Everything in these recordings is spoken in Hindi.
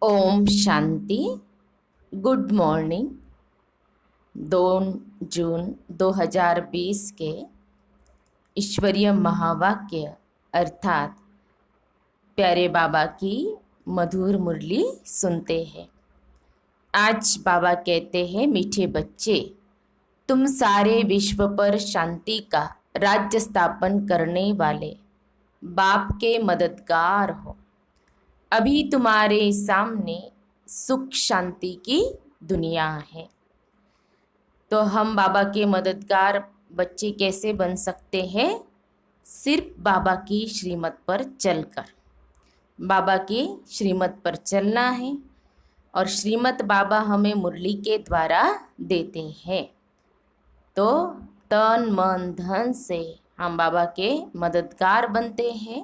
ओम शांति। Good morning. 2 जून 2020 के ईश्वरीय महावाक्य अर्थात प्यारे बाबा की मधुर मुरली सुनते हैं। आज बाबा कहते हैं, मीठे बच्चे, तुम सारे विश्व पर शांति का राज्य स्थापन करने वाले बाप के मददगार हो। अभी तुम्हारे सामने सुख शांति की दुनिया है। तो हम बाबा के मददगार बच्चे कैसे बन सकते हैं? सिर्फ बाबा की श्रीमत पर चलकर। बाबा की श्रीमत पर चलना है और श्रीमत बाबा हमें मुरली के द्वारा देते हैं। तो तन मन धन से हम बाबा के मददगार बनते हैं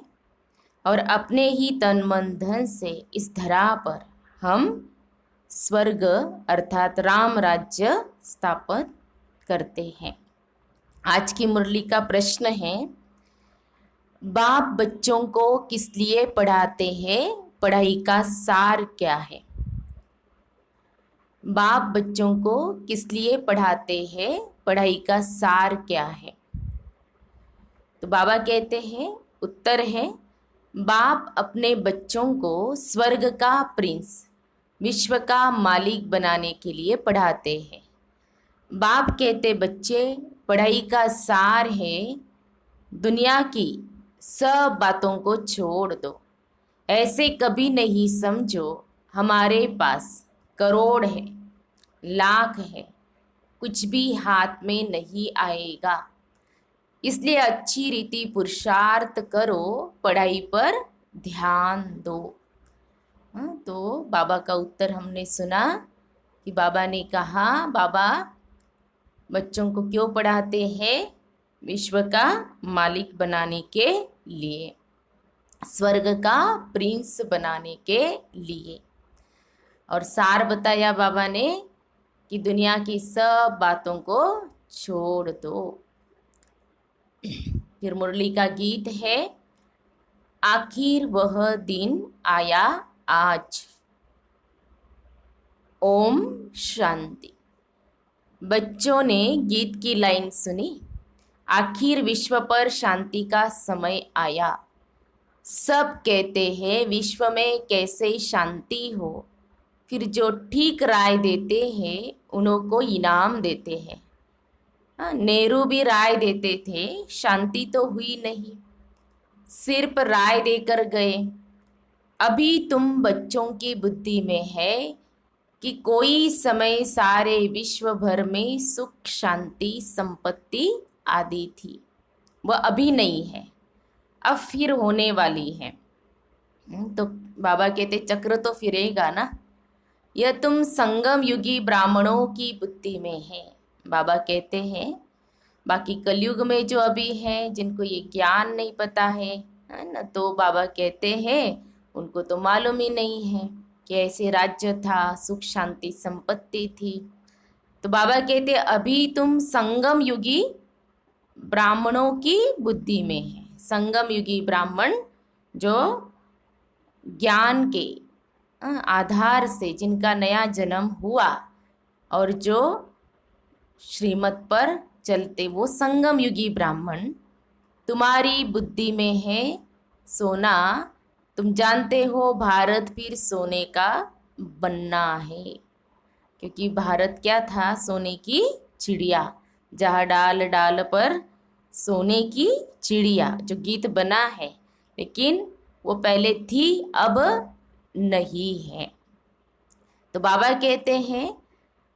और अपने ही तन मन धन से इस धरा पर हम स्वर्ग अर्थात राम राज्य स्थापित करते हैं। आज की मुरली का प्रश्न है, बाप बच्चों को किस लिए पढ़ाते हैं? पढ़ाई का सार क्या है? बाप बच्चों को किस लिए पढ़ाते हैं? पढ़ाई का सार क्या है? तो बाबा कहते हैं, उत्तर है, बाप अपने बच्चों को स्वर्ग का प्रिंस, विश्व का मालिक बनाने के लिए पढ़ाते हैं। बाप कहते, बच्चे, पढ़ाई का सार है दुनिया की सब बातों को छोड़ दो। ऐसे कभी नहीं समझो हमारे पास करोड़ है, लाख है, कुछ भी हाथ में नहीं आएगा। इसलिए अच्छी रीति पुरुषार्थ करो, पढ़ाई पर ध्यान दो। तो बाबा का उत्तर हमने सुना कि बाबा ने कहा, बाबा बच्चों को क्यों पढ़ाते हैं? विश्व का मालिक बनाने के लिए, स्वर्ग का प्रिंस बनाने के लिए। और सार बताया बाबा ने कि दुनिया की सब बातों को छोड़ दो। फिर मुरली का गीत है, आखिर वह दिन आया आज। ओम शांति। बच्चों ने गीत की लाइन सुनी, आखिर विश्व पर शांति का समय आया। सब कहते हैं विश्व में कैसे शांति हो, फिर जो ठीक राय देते हैं उन्हों को इनाम देते हैं। नेहरू भी राय देते थे, शांति तो हुई नहीं, सिर्फ राय देकर गए। अभी तुम बच्चों की बुद्धि में है कि कोई समय सारे विश्व भर में सुख शांति संपत्ति आदि थी, वह अभी नहीं है, अब फिर होने वाली है। तो बाबा कहते, चक्र तो फिरेगा ना। यह तुम संगम युगी ब्राह्मणों की बुद्धि में है। बाबा कहते हैं, बाकी कलयुग में जो अभी हैं, जिनको ये ज्ञान नहीं पता है ना, तो बाबा कहते हैं उनको तो मालूम ही नहीं है कि ऐसे राज्य था, सुख शांति संपत्ति थी। तो बाबा कहते, अभी तुम संगम युगी ब्राह्मणों की बुद्धि में है। संगम युगी ब्राह्मण जो ज्ञान के आधार से जिनका नया जन्म हुआ और जो श्रीमत पर चलते, वो संगम युगी ब्राह्मण। तुम्हारी बुद्धि में है सोना। तुम जानते हो भारत फिर सोने का बनना है, क्योंकि भारत क्या था? सोने की चिड़िया, जहाँ डाल डाल पर सोने की चिड़िया, जो गीत बना है, लेकिन वो पहले थी, अब नहीं है। तो बाबा कहते हैं,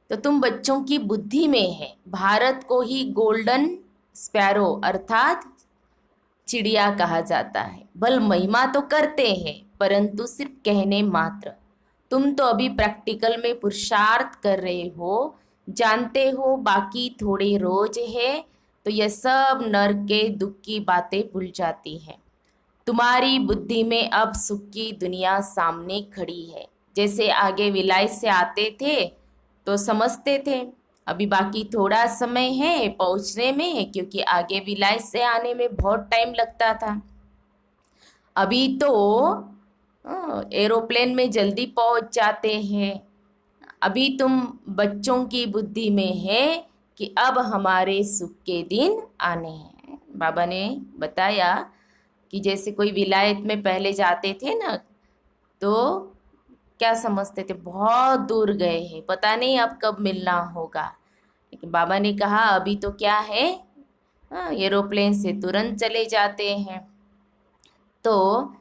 तो तुम बच्चों की बुद्धि में है भारत को ही गोल्डन स्पैरो अर्थात चिड़िया कहा जाता है। बल महिमा तो करते हैं परंतु सिर्फ कहने मात्र। तुम तो अभी प्रैक्टिकल में पुरुषार्थ कर रहे हो, जानते हो बाकी थोड़े रोज है तो यह सब नर्क के दुख की बातें भूल जाती है। तुम्हारी बुद्धि में अब सुख की दुनिया सामने खड़ी है। जैसे आगे विलायत से आते थे तो समझते थे, अभी बाकी थोड़ा समय है पहुंचने में, क्योंकि आगे विलायत से आने में बहुत टाइम लगता था। अभी तो एरोप्लेन में जल्दी पहुंच जाते हैं। अभी तुम बच्चों की बुद्धि में है कि अब हमारे सुख के दिन आने हैं। बाबा ने बताया कि जैसे कोई विलायत में पहले जाते थे ना, तो क्या समझते थे बहुत दूर गए हैं, पता नहीं अब कब मिलना होगा। लेकिन बाबा ने कहा अभी तो क्या है, एरोप्लेन से तुरंत चले जाते हैं। तो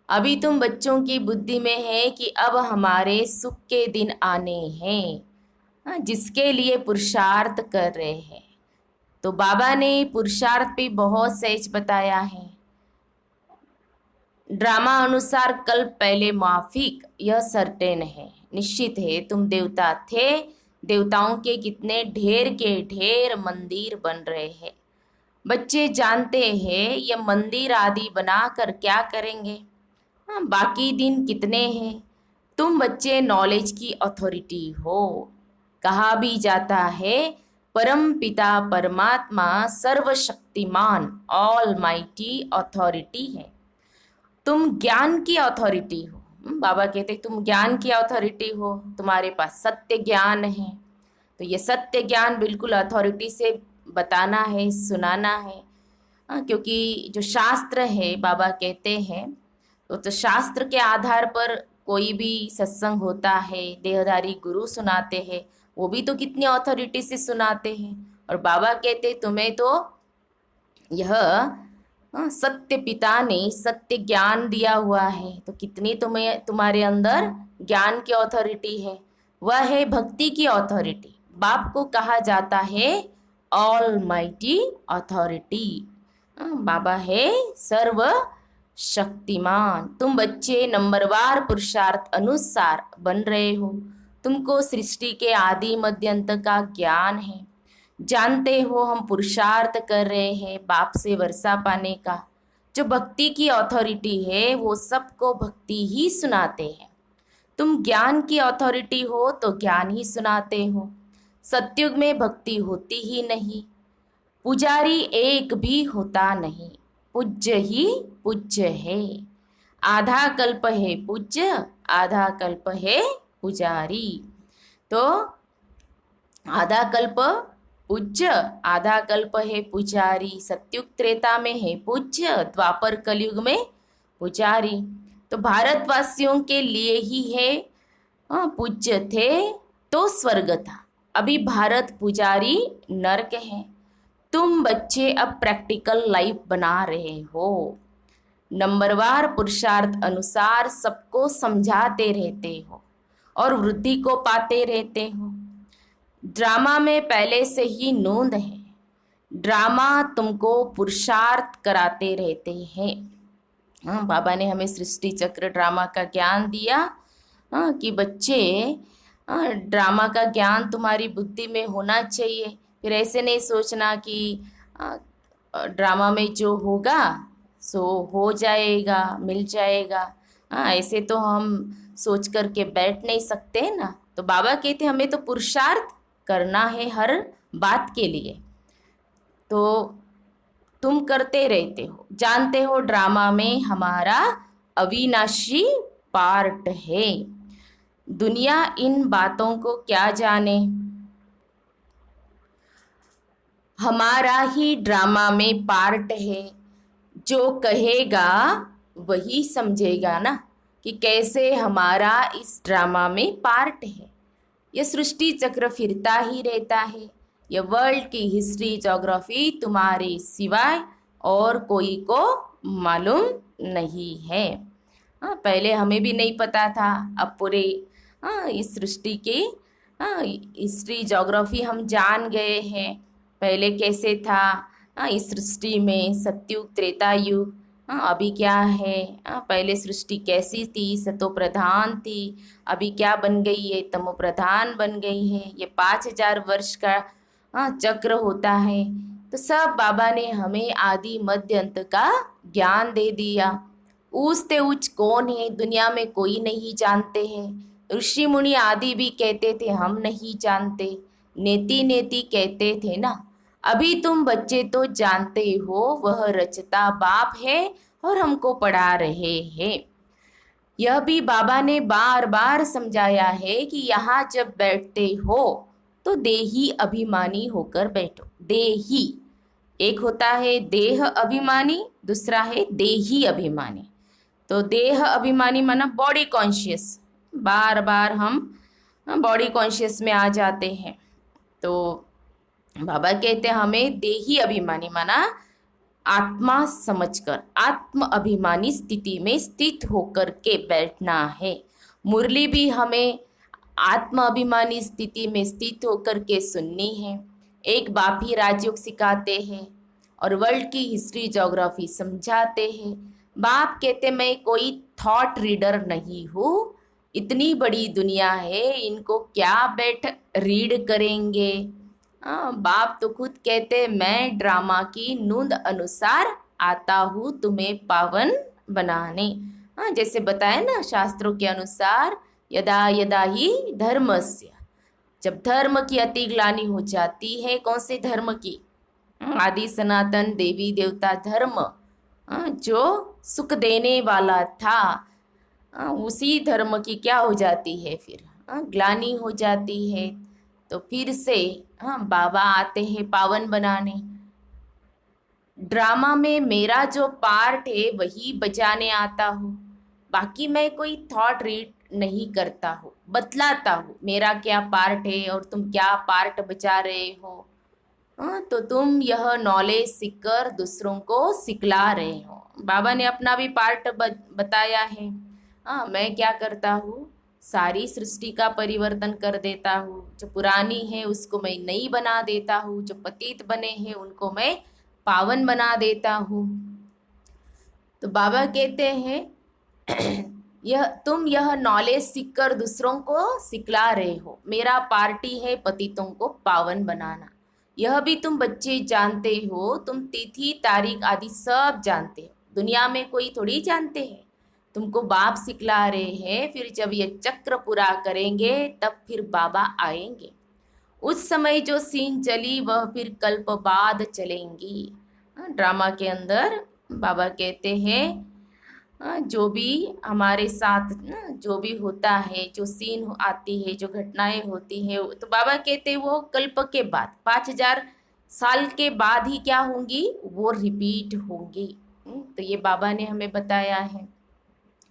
अभी तुम बच्चों की बुद्धि में है कि अब हमारे सुख के दिन आने हैं, जिसके लिए पुरुषार्थ कर रहे हैं। तो बाबा ने पुरुषार्थ भी बहुत सहज बताया है। ड्रामा अनुसार कल पहले माफिक, यह सर्टेन है, निश्चित है तुम देवता थे। देवताओं के कितने ढेर के ढेर मंदिर बन रहे हैं। बच्चे जानते हैं ये मंदिर आदि बनाकर क्या करेंगे। हाँ, बाकी दिन कितने हैं। तुम बच्चे नॉलेज की अथॉरिटी हो। कहा भी जाता है परम पिता परमात्मा सर्वशक्तिमान ऑल माइटी अथॉरिटी है। तुम ज्ञान की अथॉरिटी हो। बाबा कहते तुम ज्ञान की अथॉरिटी हो, तुम्हारे पास सत्य ज्ञान है। तो ये सत्य ज्ञान बिल्कुल अथॉरिटी से बताना है, सुनाना है। क्योंकि जो शास्त्र है, बाबा कहते हैं तो शास्त्र के आधार पर कोई भी सत्संग होता है, देहधारी गुरु सुनाते हैं, वो भी तो कितनी अथॉरिटी से सुनाते हैं। और बाबा कहते तुम्हें तो यह सत्य पिता ने सत्य ज्ञान दिया हुआ है, तो कितनी तुम्हारे अंदर ज्ञान की अथॉरिटी है। वह है भक्ति की अथॉरिटी। बाप को कहा जाता है ऑल माइटी अथॉरिटी। बाबा है सर्व शक्तिमान। तुम बच्चे नंबरवार पुरुषार्थ अनुसार बन रहे हो। तुमको सृष्टि के आदि मध्य अंत का ज्ञान है। जानते हो हम पुरुषार्थ कर रहे हैं बाप से वर्षा पाने का। जो भक्ति की अथॉरिटी है वो सबको भक्ति ही सुनाते हैं। तुम ज्ञान की अथॉरिटी हो तो ज्ञान ही सुनाते हो। सतयुग में भक्ति होती ही नहीं, पुजारी एक भी होता नहीं, पूज्य ही पूज्य है। आधा कल्प है पूज्य, आधा कल्प है पुजारी। तो आधा कल्प पूज्य, आधा कल्प है पुजारी। सत्युग त्रेता में है पूज्य, द्वापर कलयुग में पुजारी। तो भारतवासियों के लिए ही है, पूज्य थे तो स्वर्ग था, अभी भारत पुजारी नरक है। तुम बच्चे अब प्रैक्टिकल लाइफ बना रहे हो। नंबरवार पुरुषार्थ अनुसार सबको समझाते रहते हो और वृद्धि को पाते रहते हो। ड्रामा में पहले से ही नोंद है। ड्रामा तुमको पुरुषार्थ कराते रहते हैं। हाँ, बाबा ने हमें सृष्टि चक्र ड्रामा का ज्ञान दिया। हाँ, कि बच्चे ड्रामा का ज्ञान तुम्हारी बुद्धि में होना चाहिए। फिर ऐसे नहीं सोचना कि ड्रामा में जो होगा सो हो जाएगा, मिल जाएगा। हाँ, ऐसे तो हम सोच करके बैठ नहीं सकते ना। तो बाबा कहते हमें तो पुरुषार्थ करना है हर बात के लिए। तो तुम करते रहते हो, जानते हो ड्रामा में हमारा अविनाशी पार्ट है। दुनिया इन बातों को क्या जाने, हमारा ही ड्रामा में पार्ट है। जो कहेगा वही समझेगा ना कि कैसे हमारा इस ड्रामा में पार्ट है। यह सृष्टि चक्र फिरता ही रहता है। यह वर्ल्ड की हिस्ट्री ज्योग्राफी तुम्हारे सिवाय और कोई को मालूम नहीं है। पहले हमें भी नहीं पता था, अब पूरे इस सृष्टि की हिस्ट्री ज्योग्राफी हम जान गए हैं। पहले कैसे था इस सृष्टि में, सतयुग त्रेता युग, अभी क्या है। पहले सृष्टि कैसी थी, सतो प्रधान थी, अभी क्या बन गई है, तमो प्रधान बन गई है। ये 5000 वर्ष का चक्र होता है। तो सब बाबा ने हमें आदि मध्य अंत का ज्ञान दे दिया। ऊंचते ऊंच कौन है दुनिया में कोई नहीं जानते हैं। ऋषि मुनि आदि भी कहते थे हम नहीं जानते, नेति नेति कहते थे ना। अभी तुम बच्चे तो जानते हो वह रचता बाप है और हमको पढ़ा रहे हैं। यह भी बाबा ने बार बार समझाया है कि यहाँ जब बैठते हो तो देही अभिमानी होकर बैठो। देही, एक होता है देह अभिमानी, दूसरा है देही अभिमानी। तो देह अभिमानी माना बॉडी कॉन्शियस, बार बार हम बॉडी कॉन्शियस में आ जाते हैं। तो बाबा कहते हैं हमें देही अभिमानी माना आत्मा समझकर आत्म अभिमानी स्थिति में स्थित होकर के बैठना है। मुरली भी हमें आत्म अभिमानी स्थिति में स्थित होकर के सुननी है। एक बाप ही राजयोग सिखाते हैं और वर्ल्ड की हिस्ट्री ज्योग्राफी समझाते हैं। बाप कहते मैं कोई थॉट रीडर नहीं हूँ, इतनी बड़ी दुनिया है, इनको क्या बैठ रीड करेंगे। बाप तो खुद कहते मैं ड्रामा की नूंद अनुसार आता हूँ तुम्हें पावन बनाने। जैसे बताया ना शास्त्रों के अनुसार यदा यदा ही धर्मस्य, जब धर्म की अति ग्लानि हो जाती है, कौन से धर्म की? आदि सनातन देवी देवता धर्म जो सुख देने वाला था, उसी धर्म की क्या हो जाती है फिर? ग्लानि हो जाती है। तो फिर से बाबा आते हैं पावन बनाने। ड्रामा में मेरा जो पार्ट है वही बजाने आता हूँ, बाकी मैं कोई थॉट रीड नहीं करता हूँ, बतलाता हूँ मेरा क्या पार्ट है और तुम क्या पार्ट बजा रहे हो। तो तुम यह नॉलेज सीखकर दूसरों को सिखला रहे हो। बाबा ने अपना भी पार्ट बताया है। मैं क्या करता हूँ, सारी सृष्टि का परिवर्तन कर देता हूँ। जो पुरानी है उसको मैं नई बना देता हूँ, जो पतित बने हैं उनको मैं पावन बना देता हूँ। तो बाबा कहते हैं तुम यह नॉलेज सीखकर दूसरों को सिखला रहे हो। मेरा पार्टी है पतितों को पावन बनाना। यह भी तुम बच्चे जानते हो, तुम तिथि तारीख आदि सब जानते हो, दुनिया में कोई थोड़ी जानते हैं। तुमको बाप सिखला रहे हैं। फिर जब ये चक्र पूरा करेंगे तब फिर बाबा आएंगे। उस समय जो सीन चली वह फिर कल्प बाद चलेंगी। ड्रामा के अंदर बाबा कहते हैं जो भी हमारे साथ जो भी होता है, जो सीन आती है, जो घटनाएं होती है, तो बाबा कहते हैं वो कल्प के बाद 5000 साल के बाद ही क्या होंगी, वो रिपीट होंगी। तो ये बाबा ने हमें बताया है।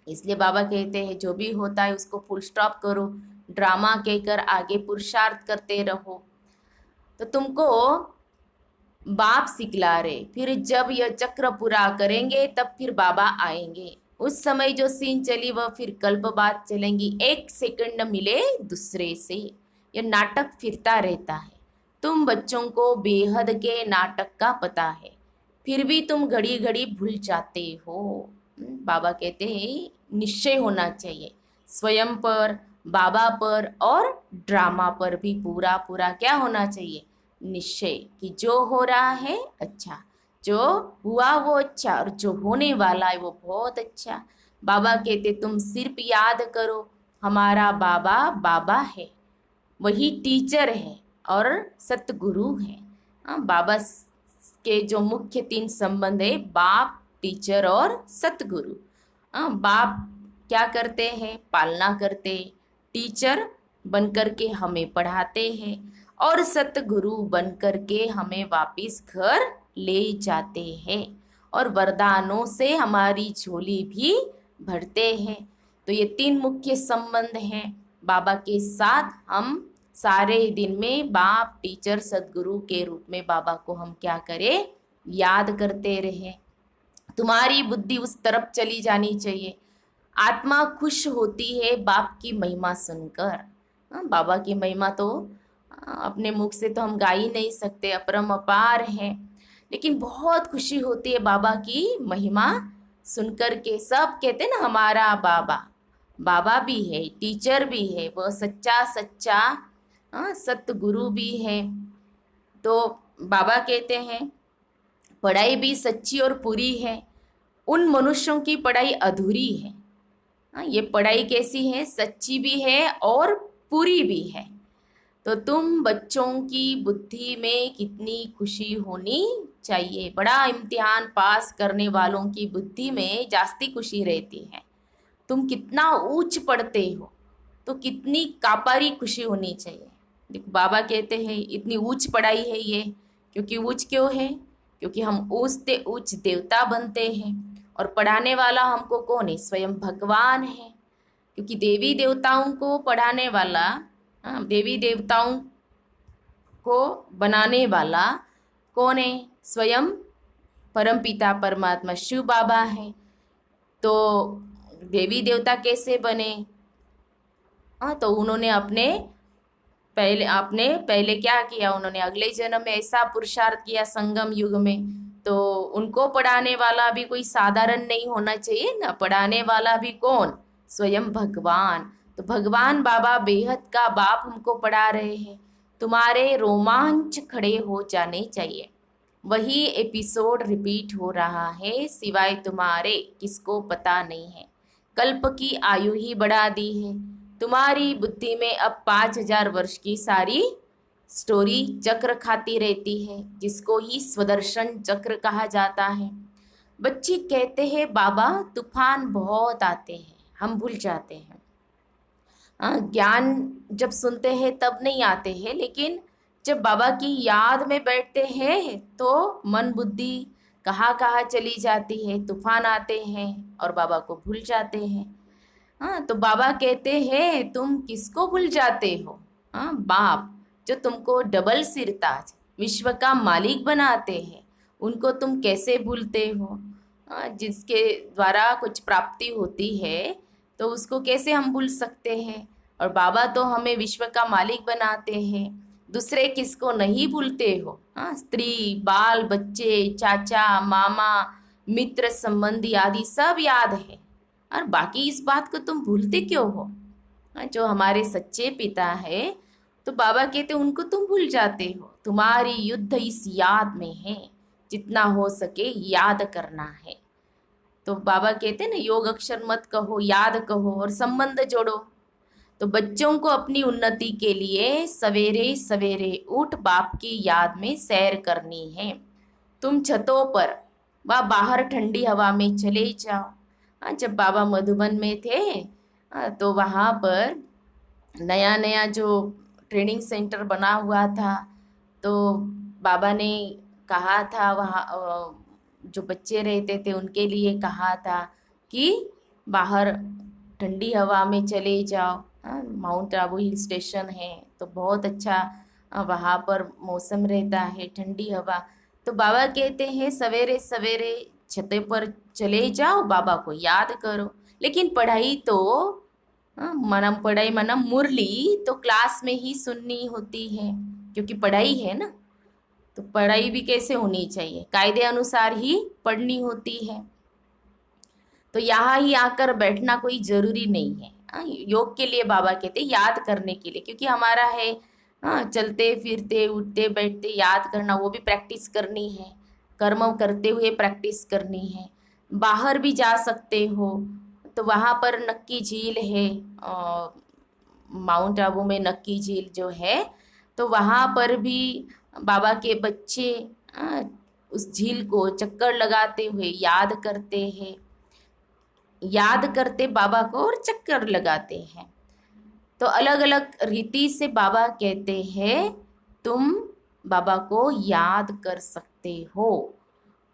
इसलिए बाबा कहते हैं जो भी होता है उसको फुल स्टॉप करो, ड्रामा कहकर आगे पुरुषार्थ करते रहो। तो तुमको बाप सिखला रहे, फिर जब यह चक्र पूरा करेंगे तब फिर बाबा आएंगे। उस समय जो सीन चली वह फिर कल्प बाद चलेंगी। एक सेकंड मिले दूसरे से, यह नाटक फिरता रहता है। तुम बच्चों को बेहद के नाटक का पता है, फिर भी तुम घड़ी घड़ी भूल जाते हो। बाबा कहते हैं निश्चय होना चाहिए स्वयं पर, बाबा पर और ड्रामा पर भी पूरा पूरा क्या होना चाहिए, निश्चय कि जो हो रहा है अच्छा, जो हुआ वो अच्छा और जो होने वाला है वो बहुत अच्छा। बाबा कहते तुम सिर्फ याद करो हमारा बाबा बाबा है, वही टीचर है और सतगुरु है। बाबा के जो मुख्य 3 संबंध है, बाप, टीचर और सतगुरु। बाप क्या करते हैं, पालना करते, टीचर बन करके हमें पढ़ाते हैं और सतगुरु बन करके हमें वापस घर ले जाते हैं और वरदानों से हमारी झोली भी भरते हैं। तो ये 3 मुख्य संबंध हैं बाबा के साथ। हम सारे दिन में बाप, टीचर, सतगुरु के रूप में बाबा को हम क्या करें, याद करते रहें। तुम्हारी बुद्धि उस तरफ चली जानी चाहिए। आत्मा खुश होती है बाप की महिमा सुनकर। बाबा की महिमा तो अपने मुख से तो हम गा ही नहीं सकते, अपरंपार है, लेकिन बहुत खुशी होती है बाबा की महिमा सुनकर के। सब कहते हैं ना हमारा बाबा, बाबा भी है, टीचर भी है, वो सच्चा सच्चा सतगुरु भी है। तो बाबा कहते हैं पढ़ाई भी सच्ची और पूरी है, उन मनुष्यों की पढ़ाई अधूरी है। ये पढ़ाई कैसी है, सच्ची भी है और पूरी भी है। तो तुम बच्चों की बुद्धि में कितनी खुशी होनी चाहिए। बड़ा इम्तिहान पास करने वालों की बुद्धि में जास्ती खुशी रहती है। तुम कितना ऊंच पढ़ते हो, तो कितनी कापारी खुशी होनी चाहिए। देखो बाबा कहते हैं इतनी ऊंच पढ़ाई है ये, क्योंकि ऊंच क्यों है, क्योंकि हम ऊंचते ऊंच देवता बनते हैं, और पढ़ाने वाला हमको कौन है, स्वयं भगवान है। क्योंकि देवी देवताओं को पढ़ाने वाला, देवी देवताओं को बनाने वाला कौन है, स्वयं परमपिता परमात्मा शिव बाबा है। तो देवी देवता कैसे बने, तो उन्होंने आपने पहले क्या किया, उन्होंने अगले जन्म में ऐसा पुरुषार्थ किया संगम युग में। तो उनको पढ़ाने वाला भी कोई साधारण नहीं होना चाहिए ना, पढ़ाने वाला भी कौन, स्वयं भगवान। तो भगवान बाबा बेहद का बाप हमको पढ़ा रहे हैं। तुम्हारे रोमांच खड़े हो जाने चाहिए। वही एपिसोड रिपीट हो रहा है, सिवाय तुम्हारे किसको पता नहीं है। कल्प की आयु ही बढ़ा दी है। तुम्हारी बुद्धि में अब 5,000 वर्ष की सारी स्टोरी चक्र खाती रहती है, जिसको ही स्वदर्शन चक्र कहा जाता है। बच्चे कहते हैं बाबा तूफान बहुत आते हैं, हम भूल जाते हैं। ज्ञान जब सुनते हैं तब नहीं आते हैं, लेकिन जब बाबा की याद में बैठते हैं तो मन बुद्धि कहाँ कहाँ चली जाती है, तूफान आते हैं और बाबा को भूल जाते हैं। तो बाबा कहते हैं तुम किसको भूल जाते हो, बाप जो तुमको डबल सिरताज विश्व का मालिक बनाते हैं, उनको तुम कैसे भूलते हो। जिसके द्वारा कुछ प्राप्ति होती है तो उसको कैसे हम भूल सकते हैं। और बाबा तो हमें विश्व का मालिक बनाते हैं, दूसरे किसको नहीं भूलते हो। स्त्री बाल बच्चे चाचा मामा मित्र संबंधी आदि सब याद है, और बाकी इस बात को तुम भूलते क्यों हो। जो हमारे सच्चे पिता है, तो बाबा कहते उनको तुम भूल जाते हो। तुम्हारी युद्ध इस याद में है, जितना हो सके याद करना है। तो बाबा कहते हैं ना, योग अक्षर मत कहो, याद कहो और संबंध जोड़ो। तो बच्चों को अपनी उन्नति के लिए सवेरे सवेरे उठ बाप की याद में सैर करनी है। तुम छतों पर व बाहर ठंडी हवा में चले जाओ। जब बाबा मधुबन में थे तो वहाँ पर नया नया जो ट्रेनिंग सेंटर बना हुआ था, तो बाबा ने कहा था वहाँ जो बच्चे रहते थे उनके लिए कहा था कि बाहर ठंडी हवा में चले जाओ। माउंट आबू हिल स्टेशन है तो बहुत अच्छा वहाँ पर मौसम रहता है, ठंडी हवा। तो बाबा कहते हैं सवेरे सवेरे छत पर चले जाओ, बाबा को याद करो। लेकिन पढ़ाई तो पढ़ाई मनम मुरली तो क्लास में ही सुननी होती है, क्योंकि पढ़ाई है ना। तो पढ़ाई भी कैसे होनी चाहिए, कायदे अनुसार ही पढ़नी होती है। तो यहाँ ही आकर बैठना कोई ज़रूरी नहीं है। योग के लिए बाबा कहते याद करने के लिए, क्योंकि हमारा है चलते फिरते उठते बैठते याद करना, वो भी प्रैक्टिस करनी है। कर्म करते हुए प्रैक्टिस करनी है। बाहर भी जा सकते हो, तो वहाँ पर नक्की झील है, माउंट आबू में नक्की झील जो है, तो वहाँ पर भी बाबा के बच्चे उस झील को चक्कर लगाते हुए याद करते हैं, याद करते बाबा को और चक्कर लगाते हैं। तो अलग अलग रीति से बाबा कहते हैं तुम बाबा को याद कर सकते हो।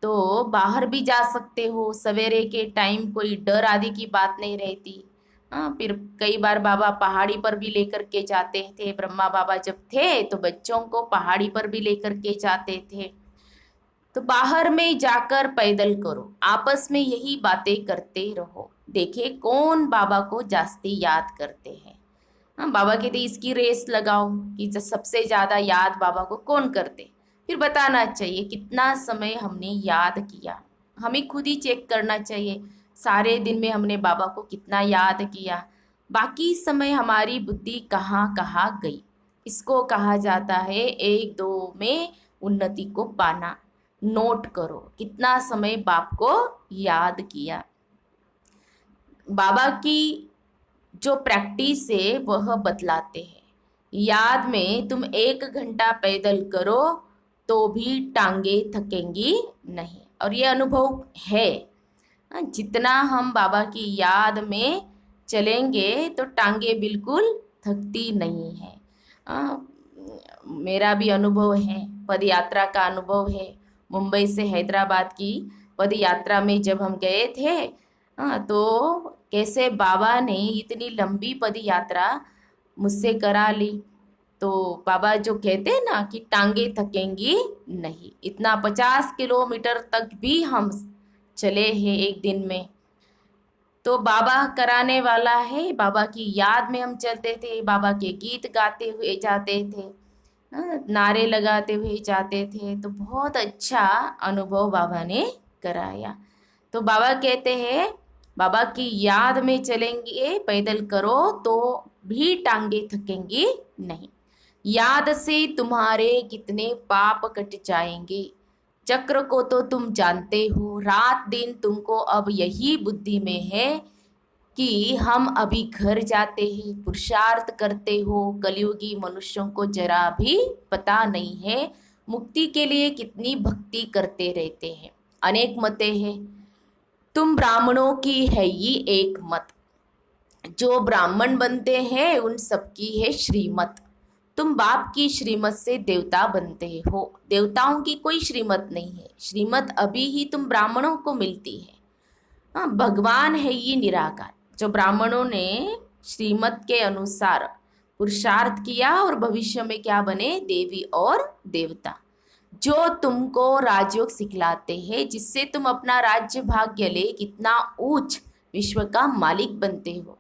तो बाहर भी जा सकते हो, सवेरे के टाइम कोई डर आदि की बात नहीं रहती। फिर कई बार बाबा पहाड़ी पर भी लेकर के जाते थे। ब्रह्मा बाबा जब थे तो बच्चों को पहाड़ी पर भी लेकर के जाते थे। तो बाहर में जाकर पैदल करो, आपस में यही बातें करते रहो, देखे कौन बाबा को जास्ती याद करते हैं। बाबा कहते इसकी रेस लगाओ कि सबसे ज़्यादा याद बाबा को कौन करते, फिर बताना चाहिए कितना समय हमने याद किया। हमें खुद ही चेक करना चाहिए सारे दिन में हमने बाबा को कितना याद किया, बाकी समय हमारी बुद्धि कहाँ कहाँ गई। इसको कहा जाता है 1-2 में उन्नति को पाना। नोट करो कितना समय बाप को याद किया। बाबा की जो प्रैक्टिस है वह बतलाते हैं। याद में तुम 1 घंटा पैदल करो तो भी टांगे थकेंगी नहीं, और ये अनुभव है। जितना हम बाबा की याद में चलेंगे तो टांगे बिल्कुल थकती नहीं है। आ, मेरा भी अनुभव है, पद यात्रा का अनुभव है। मुंबई से हैदराबाद की पद यात्रा में जब हम गए थे, तो कैसे बाबा ने इतनी लंबी पद यात्रा मुझसे करा ली। तो बाबा जो कहते हैं ना कि टांगे थकेंगी नहीं, इतना 50 किलोमीटर तक भी हम चले हैं एक दिन में। तो बाबा कराने वाला है, बाबा की याद में हम चलते थे, बाबा के गीत गाते हुए जाते थे, नारे लगाते हुए जाते थे। तो बहुत अच्छा अनुभव बाबा ने कराया। तो बाबा कहते हैं बाबा की याद में चलेंगे, पैदल करो तो भी टांगे थकेंगी नहीं। याद से तुम्हारे कितने पाप कट जाएंगे, चक्र को तो तुम जानते हो, रात दिन तुमको अब यही बुद्धि में है कि हम अभी घर जाते हैं, पुरुषार्थ करते हो। कलयुगी मनुष्यों को जरा भी पता नहीं है मुक्ति के लिए कितनी भक्ति करते रहते हैं। अनेक मतें हैं, तुम ब्राह्मणों की है ये एक मत, जो ब्राह्मण बनते हैं उन सबकी है श्रीमत। तुम बाप की श्रीमत से देवता बनते हो, देवताओं की कोई श्रीमत नहीं है, श्रीमत अभी ही तुम ब्राह्मणों को मिलती है। हाँ, भगवान है ये निराकार, जो ब्राह्मणों ने श्रीमत के अनुसार पुरुषार्थ किया और भविष्य में क्या बने, देवी और देवता। जो तुमको राजयोग सिखलाते हैं, जिससे तुम अपना राज्य भाग्य ले कितना ऊंच विश्व का मालिक बनते हो।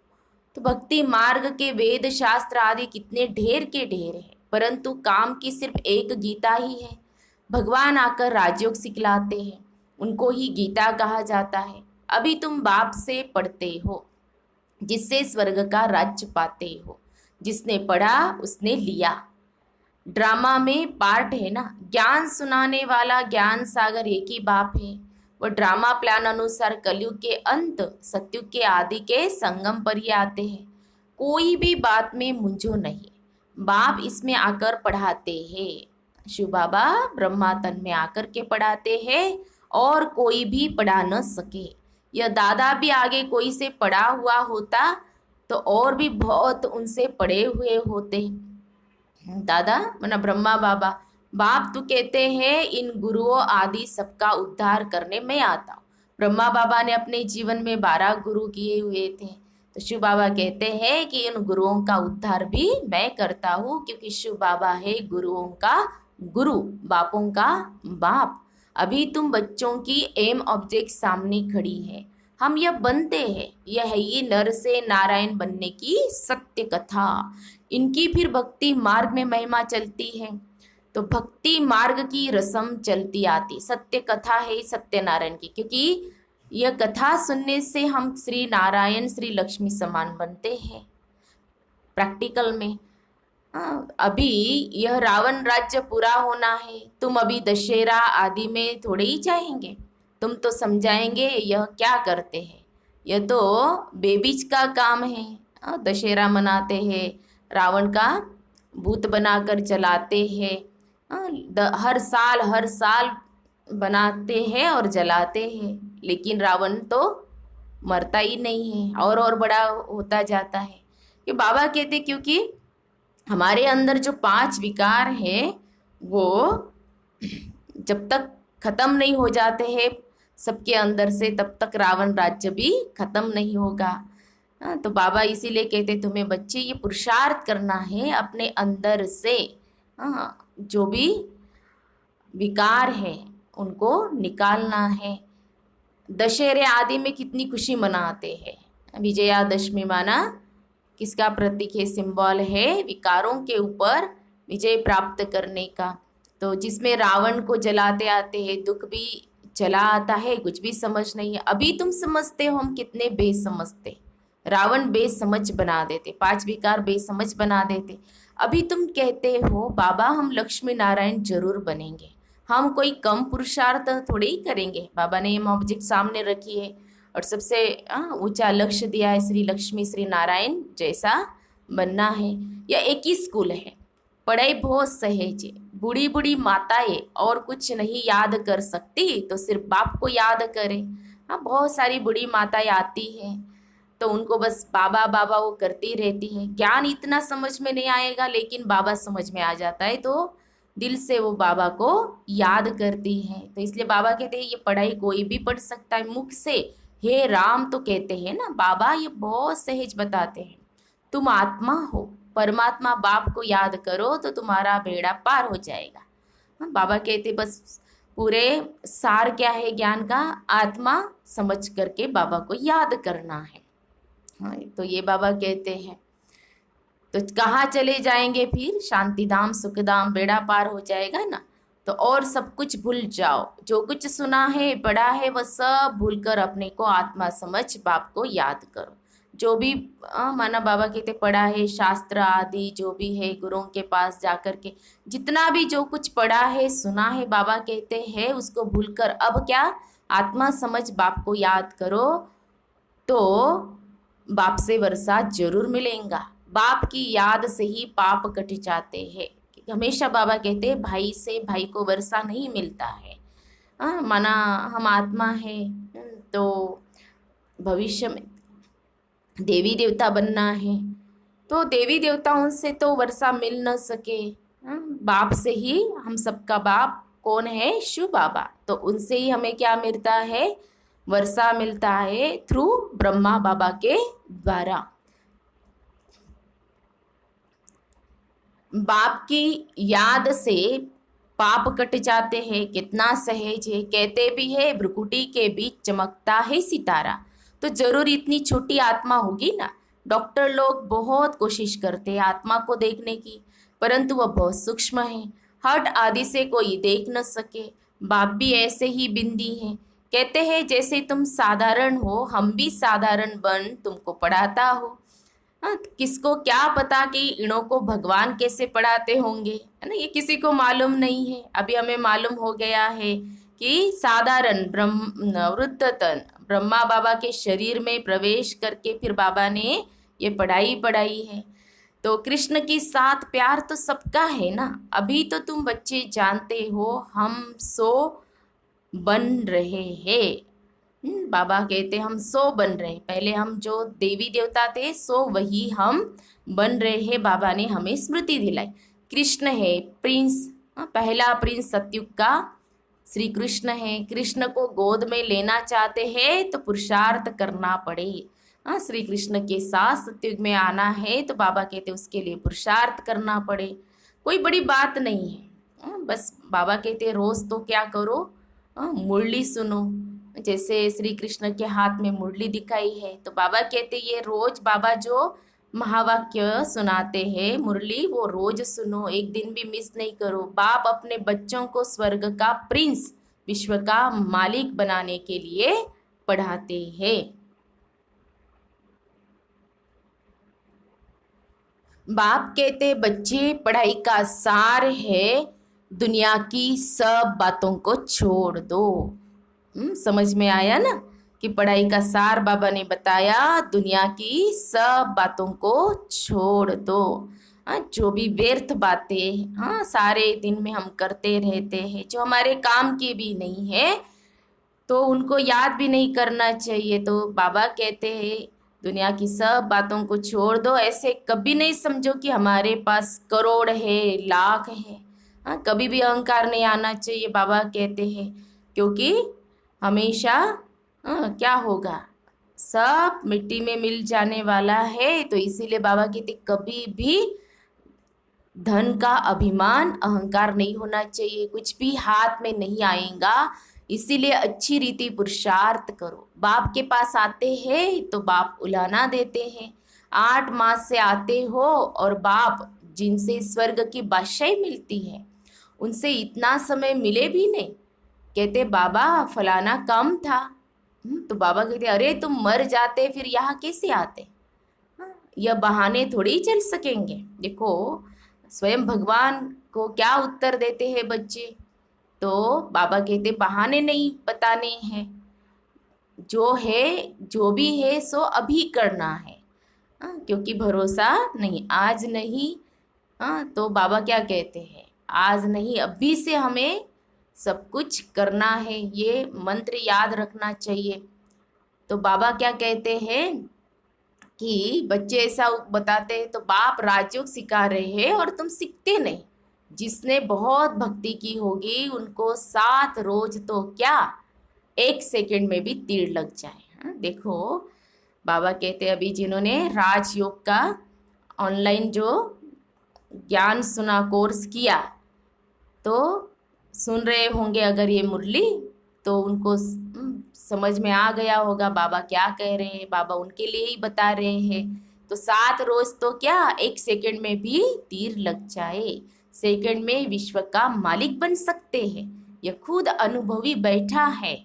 तो भक्ति मार्ग के वेद शास्त्र आदि कितने ढेर के ढेर हैं, परंतु काम की सिर्फ एक गीता ही है। भगवान आकर राजयोग सिखलाते हैं, उनको ही गीता कहा जाता है। अभी तुम बाप से पढ़ते हो, जिससे स्वर्ग का राज्य पाते हो। जिसने पढ़ा उसने लिया। ड्रामा में पार्ट है ना, ज्ञान सुनाने वाला ज्ञान सागर एक ही बाप है। वो ड्रामा प्लान अनुसार कलयुग के अंत सतयुग के आदि के संगम पर ही आते हैं। कोई भी बात में मुंझो नहीं, बाप इसमें आकर पढ़ाते हैं। शिव बाबा ब्रह्मा तन में आकर के पढ़ाते हैं और कोई भी पढ़ा न सके। यह दादा भी आगे कोई से पढ़ा हुआ होता तो और भी बहुत उनसे पढ़े हुए होते। दादा मना ब्रह्मा बाबा, बाप तो कहते हैं इन गुरुओं आदि सबका उद्धार करने में आता हूँ। ब्रह्मा बाबा ने अपने जीवन में 12 गुरु किए हुए थे, तो शिव बाबा कहते हैं कि इन गुरुओं का उद्धार भी मैं करता हूँ, क्योंकि शिव बाबा है गुरुओं का गुरु, बापों का बाप। अभी तुम बच्चों की एम ऑब्जेक्ट सामने खड़ी है, हम यह बनते हैं। यह है ये नर से नारायण बनने की सत्य कथा। इनकी फिर भक्ति मार्ग में महिमा चलती है, तो भक्ति मार्ग की रस्म चलती आती। सत्य कथा है सत्यनारायण की, क्योंकि यह कथा सुनने से हम श्री नारायण श्री लक्ष्मी समान बनते हैं प्रैक्टिकल में। अभी यह रावण राज्य पूरा होना है, तुम अभी दशहरा आदि में थोड़े ही जाएंगे। तुम तो समझाएंगे यह क्या करते हैं, यह तो बेबीज का काम है। दशहरा मनाते हैं, रावण का भूत बनाकर जलाते हैं। हर साल बनाते हैं और जलाते हैं, लेकिन रावण तो मरता ही नहीं है और बड़ा होता जाता है। ये बाबा कहते क्योंकि हमारे अंदर जो 5 विकार है वो जब तक खत्म नहीं हो जाते हैं सबके अंदर से, तब तक रावण राज्य भी खत्म नहीं होगा। तो बाबा इसीलिए कहते तुम्हें बच्चे ये पुरुषार्थ करना है अपने अंदर से। जो भी विकार है उनको निकालना है। दशहरे आदि में कितनी खुशी मनाते हैं। विजयादशमी माना किसका प्रतीक है, सिंबल है विकारों के ऊपर विजय प्राप्त करने का। तो जिसमें रावण को जलाते आते हैं, दुख भी चला आता है, कुछ भी समझ नहीं है। अभी तुम समझते हो हम कितने बेसमझते, रावण बेसमझ बना देते, 5 विकार बेसमझ बना देते। अभी तुम कहते हो बाबा हम लक्ष्मी नारायण जरूर बनेंगे, हम कोई कम पुरुषार्थ थोड़े ही करेंगे। बाबा ने ये ऑब्जेक्ट सामने रखी है और सबसे ऊंचा लक्ष्य दिया है श्री लक्ष्मी श्री नारायण जैसा बनना है। यह एक ही स्कूल है, पढ़ाई बहुत सहज है। बूढ़ी माताएं और कुछ नहीं याद कर सकती तो सिर्फ बाप को याद करें। हाँ, बहुत सारी बूढ़ी माताएं आती हैं तो उनको बस बाबा बाबा वो करती रहती है। ज्ञान इतना समझ में नहीं आएगा लेकिन बाबा समझ में आ जाता है, तो दिल से वो बाबा को याद करती है। तो इसलिए बाबा कहते हैं ये पढ़ाई कोई भी पढ़ सकता है मुख से। हे राम तो कहते हैं ना बाबा, ये बहुत सहज बताते हैं। तुम आत्मा हो, परमात्मा बाप को याद करो तो तुम्हारा बेड़ा पार हो जाएगा। हाँ, बाबा कहते बस पूरे सार क्या है ज्ञान का, आत्मा समझ करके बाबा को याद करना है। हाँ, तो ये बाबा कहते हैं। तो कहाँ चले जाएंगे फिर? शांतिधाम सुखधाम, बेड़ा पार हो जाएगा ना। तो और सब कुछ भूल जाओ, जो कुछ सुना है पढ़ा है वह सब भूलकर अपने को आत्मा समझ बाप को याद करो। जो भी माना बाबा कहते पढ़ा है, शास्त्र आदि जो भी है गुरुओं के पास जाकर के जितना भी जो कुछ पढ़ा है सुना है, बाबा कहते हैं उसको भूलकर अब क्या आत्मा समझ बाप को याद करो तो बाप से वर्षा जरूर मिलेगा। बाप की याद से ही पाप कट जाते हैं। हमेशा बाबा कहते हैं भाई से भाई को वर्षा नहीं मिलता है। माना हम आत्मा है तो भविष्य में देवी देवता बनना है, तो देवी देवताओं से तो वर्षा मिल न सके। बाप से ही, हम सबका बाप कौन है? शिव बाबा। तो उनसे ही हमें क्या मिलता है? वर्षा मिलता है थ्रू ब्रह्मा बाबा के द्वारा। बाप की याद से पाप कट जाते हैं, कितना सहज है। कहते भी है भ्रुकुटी के बीच चमकता है सितारा। तो जरूर इतनी छोटी आत्मा होगी ना। डॉक्टर लोग बहुत कोशिश करते हैं आत्मा को देखने की, परंतु वह बहुत सूक्ष्म है, हट आदि से कोई देख न सके। बाप भी ऐसे ही बिंदी हैं। कहते हैं जैसे तुम साधारण हो, हम भी साधारण बन तुमको पढ़ाता हो। किसको क्या पता कि इणों को भगवान कैसे पढ़ाते होंगे, है ना। ये किसी को मालूम नहीं है। अभी हमें मालूम हो गया है कि साधारण वृद्ध तन ब्रह्मा बाबा के शरीर में प्रवेश करके फिर बाबा ने ये पढ़ाई पढ़ाई है। तो कृष्ण के साथ प्यार तो सबका है ना। अभी तो तुम बच्चे जानते हो हम सो बन रहे हैं। बाबा कहते हम सो बन रहे, पहले हम जो देवी देवता थे सो वही हम बन रहे हैं। बाबा ने हमें स्मृति दिलाई। कृष्ण है प्रिंस, पहला प्रिंस सतयुग का श्री कृष्ण है। कृष्ण को गोद में लेना चाहते हैं तो पुरुषार्थ करना पड़े। श्री कृष्ण के साथ सतयुग में आना है तो बाबा कहते उसके लिए पुरुषार्थ करना पड़े। कोई बड़ी बात नहीं है। बस बाबा कहते रोज तो क्या करो, मुरली सुनो। जैसे श्री कृष्ण के हाथ में मुरली दिखाई है तो बाबा कहते ये रोज बाबा जो महावाक्य सुनाते हैं मुरली वो रोज सुनो, एक दिन भी मिस नहीं करो। बाप अपने बच्चों को स्वर्ग का प्रिंस, विश्व का मालिक बनाने के लिए पढ़ाते हैं। बाप कहते बच्चे पढ़ाई का सार है, दुनिया की सब बातों को छोड़ दो। समझ में आया ना कि पढ़ाई का सार बाबा ने बताया, दुनिया की सब बातों को छोड़ दो। जो भी व्यर्थ बातें सारे दिन में हम करते रहते हैं जो हमारे काम की भी नहीं है तो उनको याद भी नहीं करना चाहिए। तो बाबा कहते हैं दुनिया की सब बातों को छोड़ दो। ऐसे कभी नहीं समझो कि हमारे पास करोड़ है लाख है। कभी भी अहंकार नहीं आना चाहिए बाबा कहते हैं, क्योंकि हमेशा क्या होगा, सब मिट्टी में मिल जाने वाला है। तो इसीलिए बाबा कहते कभी भी धन का अभिमान अहंकार नहीं होना चाहिए, कुछ भी हाथ में नहीं आएगा। इसीलिए अच्छी रीति पुरुषार्थ करो। बाप के पास आते हैं तो बाप उलाना देते हैं। 8 मास से आते हो और बाप जिनसे स्वर्ग की बादशाही मिलती है उनसे इतना समय मिले भी नहीं। कहते बाबा फलाना काम था, तो बाबा कहते अरे तुम मर जाते फिर यहाँ कैसे आते। यह बहाने थोड़ी चल सकेंगे। देखो स्वयं भगवान को क्या उत्तर देते हैं बच्चे, तो बाबा कहते बहाने नहीं बताने हैं, जो है जो भी है सो अभी करना है। क्योंकि भरोसा नहीं, आज नहीं। तो बाबा क्या कहते हैं, आज नहीं अभी से हमें सब कुछ करना है। ये मंत्र याद रखना चाहिए। तो बाबा क्या कहते हैं कि बच्चे ऐसा बताते हैं तो बाप राजयोग सिखा रहे हैं और तुम सीखते नहीं। जिसने बहुत भक्ति की होगी उनको 7 रोज तो क्या 1 सेकंड में भी तीर लग जाए। हाँ, देखो बाबा कहते हैं अभी जिन्होंने राजयोग का ऑनलाइन जो ज्ञान सुना कोर्स किया तो सुन रहे होंगे अगर ये मुरली तो उनको समझ में आ गया होगा बाबा क्या कह रहे हैं। बाबा उनके लिए ही बता रहे हैं। तो 7 रोज तो क्या 1 सेकंड में भी तीर लग जाए। सेकंड में विश्व का मालिक बन सकते हैं। यह खुद अनुभवी बैठा है।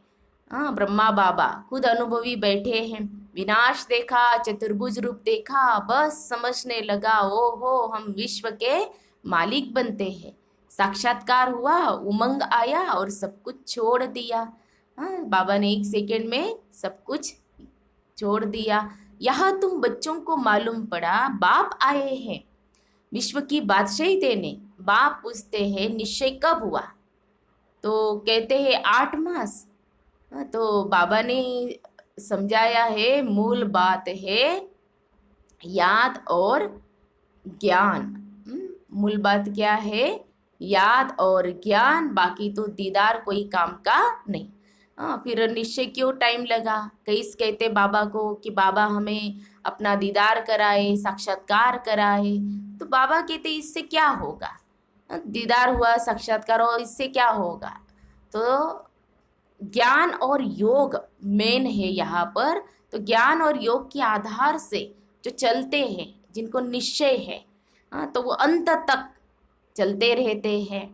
हाँ, ब्रह्मा बाबा खुद अनुभवी बैठे हैं। विनाश देखा, चतुर्भुज रूप देखा, बस समझने लगा ओ हो हम विश्व के मालिक बनते हैं। साक्षात्कार हुआ, उमंग आया और सब कुछ छोड़ दिया। हाँ, बाबा ने 1 सेकंड में सब कुछ छोड़ दिया। यहाँ तुम बच्चों को मालूम पड़ा बाप आए हैं विश्व की बादशाही देने। बाप पूछते हैं निश्चय कब हुआ तो कहते हैं 8 मास। हाँ, तो बाबा ने समझाया है मूल बात है याद और ज्ञान। मूल बात क्या है याद और ज्ञान, बाकी तो दीदार कोई काम का नहीं। हाँ, फिर निश्चय क्यों टाइम लगा। कई कहते बाबा को कि बाबा हमें अपना दीदार कराए, साक्षात्कार कराए। तो बाबा कहते इससे क्या होगा। दीदार हुआ, साक्षात्कार हो, इससे क्या होगा। तो ज्ञान और योग मेन है यहाँ पर। तो ज्ञान और योग के आधार से जो चलते हैं जिनको निश्चय है तो वो अंत तक चलते रहते हैं।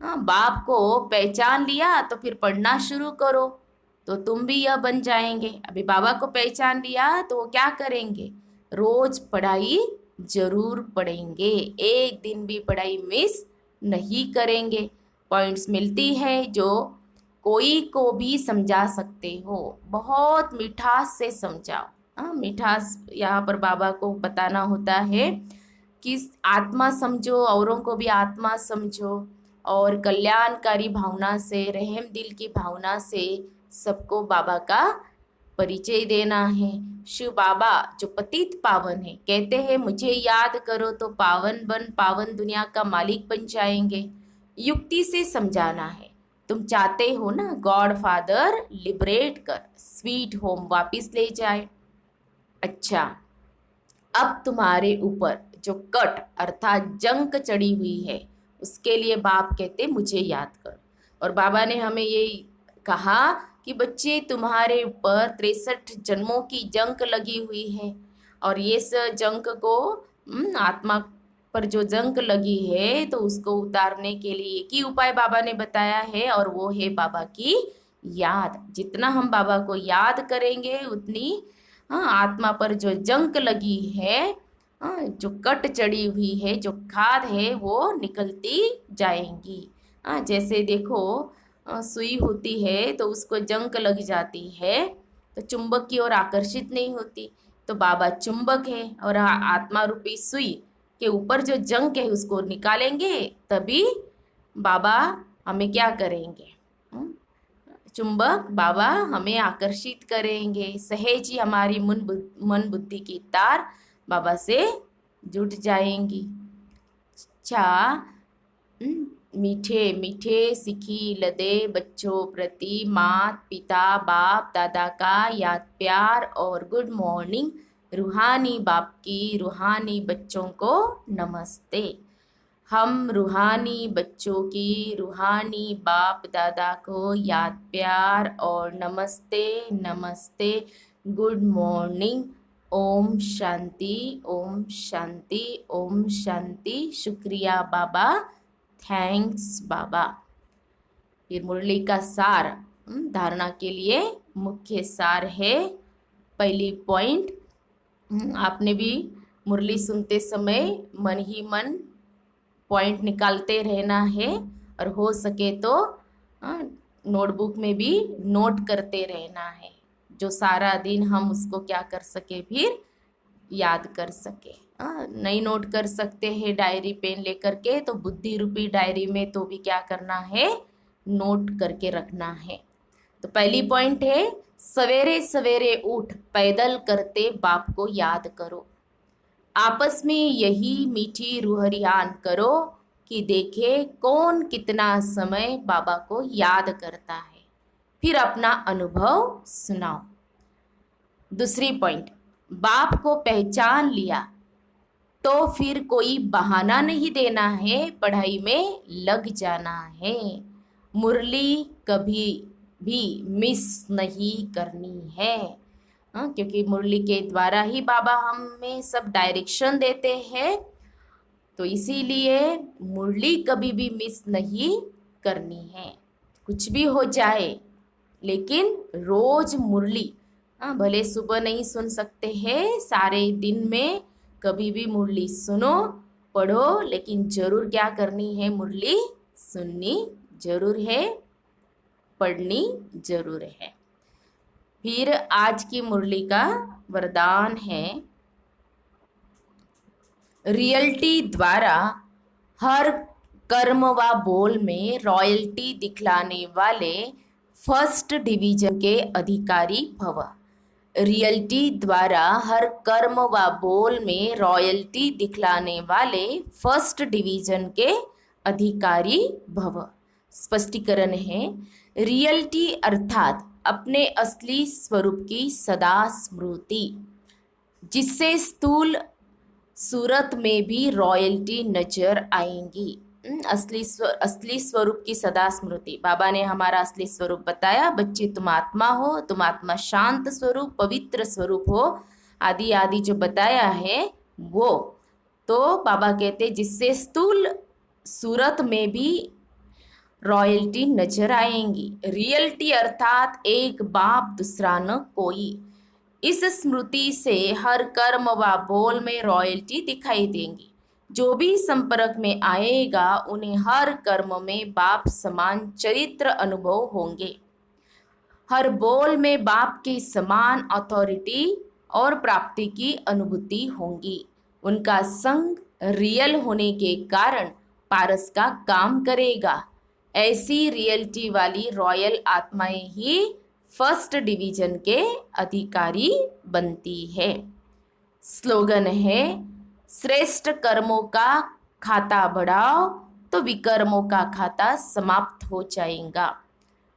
बाप को पहचान लिया तो फिर पढ़ना शुरू करो तो तुम भी यह बन जाएंगे। अभी बाबा को पहचान लिया तो वो क्या करेंगे रोज पढ़ाई जरूर पढ़ेंगे। एक दिन भी पढ़ाई मिस नहीं करेंगे। पॉइंट्स मिलती है जो कोई को भी समझा सकते हो। बहुत मिठास से समझाओ। मिठास यहाँ पर बाबा को बताना होता है कि आत्मा समझो, औरों को भी आत्मा समझो और कल्याणकारी भावना से, रहम दिल की भावना से सबको बाबा का परिचय देना है। शिव बाबा जो पतित पावन है कहते हैं मुझे याद करो तो पावन बन, पावन दुनिया का मालिक बन जाएंगे। युक्ति से समझाना है। तुम चाहते हो ना गॉड फादर लिबरेट कर स्वीट होम वापिस ले जाए। अच्छा, अब तुम्हारे ऊपर जो कट अर्थात जंक चढ़ी हुई है उसके लिए बाप कहते मुझे याद कर। और बाबा ने हमें ये कहा कि बच्चे तुम्हारे ऊपर 63 जन्मों की जंक लगी हुई है और ये जंक को आत्मा पर जो जंक लगी है तो उसको उतारने के लिए एक ही उपाय बाबा ने बताया है और वो है बाबा की याद। जितना हम बाबा को याद करेंगे उतनी आत्मा पर जो जंक लगी है, जो कट चढ़ी हुई है, जो खाद है वो निकलती जाएंगी। जैसे देखो सुई होती है तो उसको जंक लग जाती है तो चुंबक की ओर आकर्षित नहीं होती। तो बाबा चुंबक है और आत्मा रूपी सुई के ऊपर जो जंक है उसको निकालेंगे तभी बाबा हमें क्या करेंगे चुंबक बाबा हमें आकर्षित करेंगे। सहेज ही हमारी मन बुद्धि की तार बाबा से जुट जाएंगी। अच्छा, मीठे मीठे सिखी लदे बच्चों प्रति मात पिता बाप दादा का याद प्यार और गुड मॉर्निंग। रूहानी बाप की रूहानी बच्चों को नमस्ते। हम रूहानी बच्चों की रूहानी बाप दादा को याद प्यार और नमस्ते नमस्ते, गुड मॉर्निंग। ओम शांति ओम शांति ओम शांति। शुक्रिया बाबा, थैंक्स बाबा। फिर मुरली का सार धारणा के लिए मुख्य सार है। पहली पॉइंट, आपने भी मुरली सुनते समय मन ही मन पॉइंट निकालते रहना है और हो सके तो नोटबुक में भी नोट करते रहना है जो सारा दिन हम उसको क्या कर सके फिर याद कर सके। नहीं नोट कर सकते हैं डायरी पेन लेकर के तो बुद्धि रूपी डायरी में तो भी क्या करना है नोट करके रखना है। तो पहली पॉइंट है सवेरे सवेरे उठ पैदल करते बाप को याद करो। आपस में यही मीठी रूहरियान करो कि देखे कौन कितना समय बाबा को याद करता है, फिर अपना अनुभव सुनाओ। दूसरी पॉइंट, बाप को पहचान लिया तो फिर कोई बहाना नहीं देना है, पढ़ाई में लग जाना है। मुरली कभी भी मिस नहीं करनी है। क्योंकि मुरली के द्वारा ही बाबा हमें सब डायरेक्शन देते हैं, तो इसीलिए मुरली कभी भी मिस नहीं करनी है। कुछ भी हो जाए लेकिन रोज मुरली, भले सुबह नहीं सुन सकते हैं, सारे दिन में कभी भी मुरली सुनो पढ़ो, लेकिन जरूर क्या करनी है, मुरली सुननी जरूर है, पढ़नी जरूर है। फिर आज की मुरली का वरदान है, रियल्टी द्वारा हर कर्म व बोल में रॉयल्टी दिखलाने वाले फर्स्ट डिवीजन के अधिकारी भव। रियल्टी द्वारा हर कर्म व बोल में रॉयल्टी दिखलाने वाले फर्स्ट डिवीजन के अधिकारी भव। स्पष्टीकरण है, रियल्टी अर्थात अपने असली स्वरूप की सदा स्मृति, जिससे स्थूल सूरत में भी रॉयल्टी नजर आएंगी। असली स्वरूप की सदा स्मृति। बाबा ने हमारा असली स्वरूप बताया, बच्चे तुम आत्मा हो, तुम आत्मा शांत स्वरूप पवित्र स्वरूप हो, आदि आदि जो बताया है वो। तो बाबा कहते जिससे स्थूल सूरत में भी रॉयल्टी नजर आएंगी। रियल्टी अर्थात एक बाप दूसरा न कोई। इस स्मृति से हर कर्म व बोल में रॉयल्टी दिखाई देंगी। जो भी संपर्क में आएगा उन्हें हर कर्म में बाप समान चरित्र अनुभव होंगे। हर बोल में बाप के समान अथॉरिटी और प्राप्ति की अनुभूति होंगी। उनका संग रियल होने के कारण पारस का काम करेगा। ऐसी रियलिटी वाली रॉयल आत्माएं ही फर्स्ट डिवीजन के अधिकारी बनती है। स्लोगन है, श्रेष्ठ कर्मों का खाता बढ़ाओ तो विकर्मों का खाता समाप्त हो जाएगा।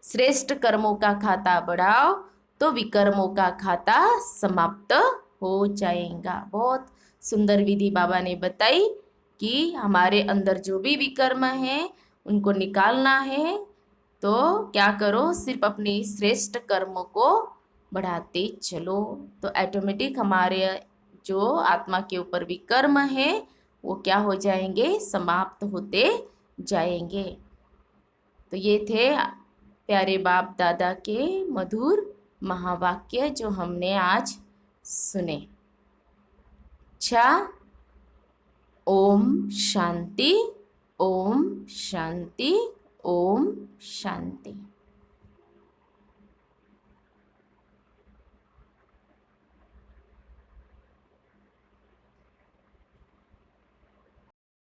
श्रेष्ठ कर्मों का खाता बढ़ाओ तो विकर्मों का खाता समाप्त हो जाएगा। बहुत सुंदर विधि बाबा ने बताई कि हमारे अंदर जो भी विकर्म है उनको निकालना है, तो क्या करो, सिर्फ अपने श्रेष्ठ कर्मों को बढ़ाते चलो, तो ऑटोमेटिक हमारे जो आत्मा के ऊपर भी कर्म है वो क्या हो जाएंगे, समाप्त होते जाएंगे। तो ये थे प्यारे बाप दादा के मधुर महावाक्य जो हमने आज सुने। अच्छा, ओम शांति, ओम शांति, ओम शांति।